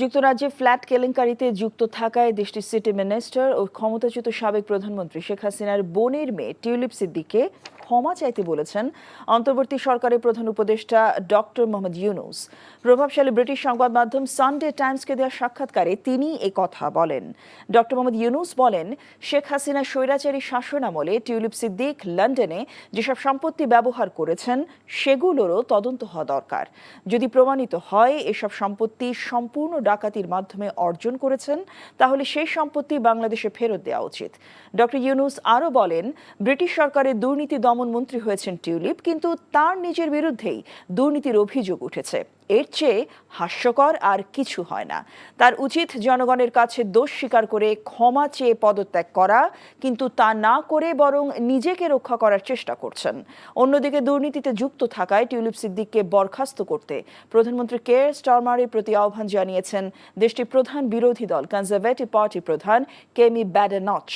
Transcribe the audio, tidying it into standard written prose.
যুক্তরাজ্যে ফ্ল্যাট কেলেঙ্কারিতে যুক্ত থাকায় দেশটির সিটি মিনিস্টার ও ক্ষমতাচ্যুত সাবেক প্রধানমন্ত্রী শেখ হাসিনার বোনের মেয়ে টিউলিপ সিদ্দিককে ক্ষমা চাইতে বলেছেন অন্তর্বর্তী সরকারের প্রধান উপদেষ্টা ডক্টর মোহাম্মদ ইউনূস। প্রভাবশালী ব্রিটিশ সংবাদ মাধ্যম সানডে টাইমসকে দেওয়া সাক্ষাৎকারে তিনি এ কথা বলেন। ডক্টর মোহাম্মদ ইউনূস বলেন, শেখ হাসিনা স্বৈরাচারী শাসনামলে টিউলিপ সিদ্দিক লন্ডনে যেসব সম্পত্তি ব্যবহার করেছেন সেগুলোরও তদন্ত হওয়া দরকার। যদি প্রমাণিত হয় এসব সম্পত্তি সম্পূর্ণ ডাকাতির মাধ্যমে অর্জন করেছেন তাহলে সেই সম্পত্তি বাংলাদেশে ফেরত দেওয়া উচিত। ডক্টর ইউনূস আরও বলেন, ব্রিটিশ সরকারের দুর্নীতি দমন মন্ত্রী হয়েছেন টিউলিপ, কিন্তু তার নিজের বিরুদ্ধেই দুর্নীতির অভিযোগ উঠেছে। এর চেয়ে হাস্যকর আর কিছু হয় না। তার উচিত জনগণের কাছে দোষ স্বীকার করে ক্ষমা চেয়ে পদত্যাগ করা, কিন্তু তা না করে বরং নিজেকে রক্ষা করার চেষ্টা করছেন। অন্যদিকে দুর্নীতিতে যুক্ত থাকায় টিউলিপ সিদ্দিককে বরখাস্ত করতে প্রধানমন্ত্রী কেয়ার স্টারমারের প্রতি আহ্বান জানিয়েছেন দেশটির প্রধান বিরোধী দল কনজারভেটিভ পার্টি প্রধান কেমি ব্যাডেনচ।